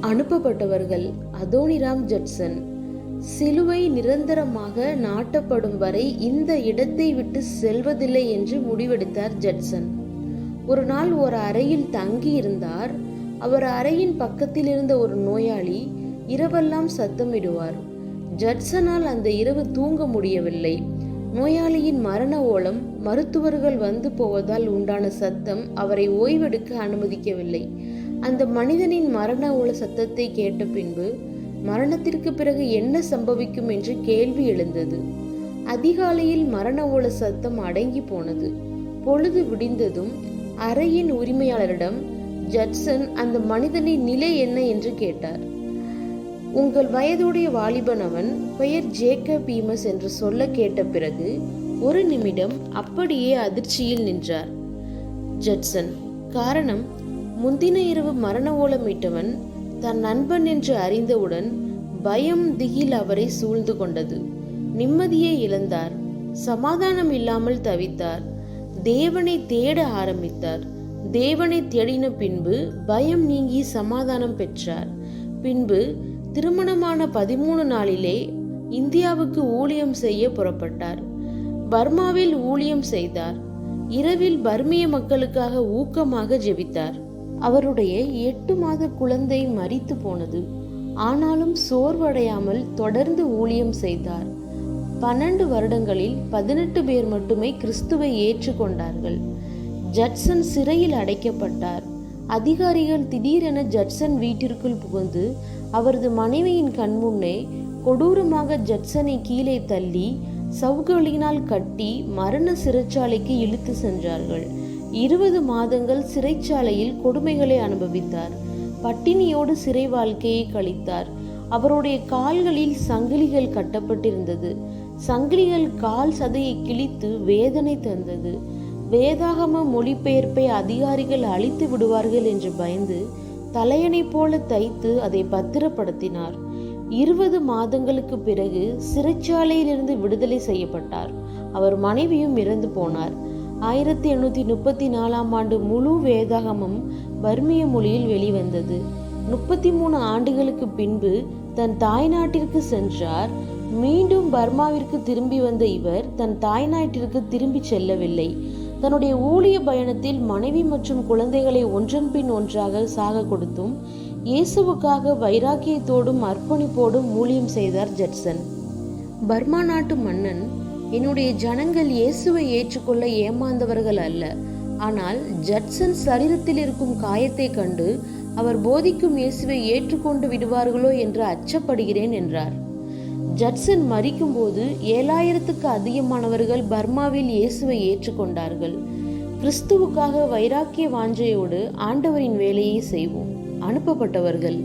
அனுப்பப்பட்டவர்கள் Adoniram Judson. சிலுவை நிரந்தரமாக நாட்டப்படும் வரை இந்த இடத்தை விட்டு செல்வதில்லை என்று முடிவெடுத்தார் ஜட்சன். ஒரு நாள் ஒரு அறையில் தங்கி இருந்தார். அவர் அறையின் பக்கத்தில் இருந்த ஒரு நோயாளி இரவெல்லாம் சத்தமிடுவார். ஜட்சனால் அந்த இரவு தூங்க முடியவில்லை. நோயாளியின் மரண ஓலம், மருத்துவர்கள் வந்து போவதால் உண்டான சத்தம் அவரை ஓய்வெடுக்க அனுமதிக்கவில்லை. அந்த மனிதனின் மரண ஓல சத்தத்தை கேட்ட பின்பு மரணத்திற்கு பிறகு என்ன சம்பவிக்கும் என்று கேள்வி எழுந்தது. அதிகாலையில் மரண ஓல சத்தம் அடங்கி போனது. பொழுது விடிந்ததும் அறையின் உரிமையாளரிடம் ஜட்சன் அந்த மனிதனின் நிலை என்ன என்று கேட்டார். உங்கள் வயதுடைய வாலிபன், அவன் பெயர் ஜேக்கப் ஈமஸ் என்று சொல்ல கேட்ட பிறகு ஒரு நிமிடம் அப்படியே அதிர்ச்சியில் நின்றார் ஜட்சன். காரணம், முந்தின இரவு மரண ஓலமிட்டவன் தன் நண்பன் என்று அறிந்தவுடன் பயம், திகில் அவரை சூழ்ந்து கொண்டது. நிம்மதியை இழந்தார். சமாதானம் இல்லாமல் தவித்தார். தேவனை தேட ஆரம்பித்தார். தேவனை தேடின பின்பு பயம் நீங்கி சமாதானம் பெற்றார். பின்பு திருமணமான 13 நாளிலே இந்தியாவுக்கு ஊழியம் செய்ய புறப்பட்டார். பர்மாவில் ஊழியம் செய்தார். இரவில் பர்மிய மக்களுக்காக ஊக்கமாக ஜெபித்தார். அவருடைய 8 மாத குழந்தை மரித்து போனது. ஆனாலும் சோர்வடையாமல் தொடர்ந்து ஊழியம் செய்தார். 12 வருடங்களில் 18 பேர் மட்டுமே கிறிஸ்துவை ஏற்றுக்கொண்டார்கள். ஜட்சன் சிறையில் அடைக்கப்பட்டார். அதிகாரிகள் திடீரென ஜட்சன் வீட்டிற்குள் புகுந்து அவரது மனைவியின் கண்முன்னே கொடூரமாக ஜட்சனை கீழே தள்ளி சவுகளினால் கட்டி மரண சிறைச்சாலைக்கு இழுத்து சென்றார்கள். 20 மாதங்கள் சிறைச்சாலையில் கொடுமைகளை அனுபவித்தார். பட்டினியோடு சிறை வாழ்க்கையை கழித்தார். அவருடைய கால்களில் சங்கிலிகள் கட்டப்பட்டிருந்தது. சங்கிலிகள் கால் சதையை கிழித்து வேதனை தந்தது. வேதாகம மொழிபெயர்ப்பை அதிகாரிகள் அழித்து விடுவார்கள் என்று பயந்து தலையணை போல தைத்து அதை பத்திரப்படுத்தினார். 20 மாதங்களுக்கு பிறகு சிறைச்சாலையிலிருந்து விடுதலை செய்யப்பட்டார். அவர் மனைவியும் இறந்து போனார். 1834 ஆண்டு முழு வேதாகமும் பர்மிய மொழியில் வெளிவந்தது. 33 ஆண்டுகளுக்கு பின்பு தன் தாய்நாட்டிற்கு சென்றார். மீண்டும் பர்மாவிற்கு திரும்பி வந்த இவர் தன் தாய்நாட்டிற்கு திரும்பி செல்லவில்லை. தன்னுடைய ஊழிய பயணத்தில் மனைவி மற்றும் குழந்தைகளை ஒன்றன் பின் ஒன்றாக சாக கொடுத்தும் இயேசுவுக்காக வைராக்கியத்தோடும் அர்ப்பணிப்போடும் ஊழியம் செய்தார் ஜட்சன். பர்மா நாட்டு மன்னன், என்னுடைய ஜனங்கள் இயேசுவை ஏற்றுக்கொள்ள ஏமாந்தவர்கள் அல்ல, ஆனால் ஜட்சன் சரீரத்தில் இருக்கும் காயத்தை கண்டு அவர் போதிக்கும் இயேசுவை ஏற்றுக்கொண்டு விடுவார்களோ என்று அச்சப்படுகிறேன் என்றார். ஜட்சன் மரிக்கும் போது 7000க்கு அதிகமானவர்கள் பர்மாவில் இயேசுவை ஏற்றுக்கொண்டார்கள். கிறிஸ்துவுக்காக வைராக்கிய வாஞ்சையோடு ஆண்டவரின் வேலையை செய்வோம். அனுப்பப்பட்டவர்கள்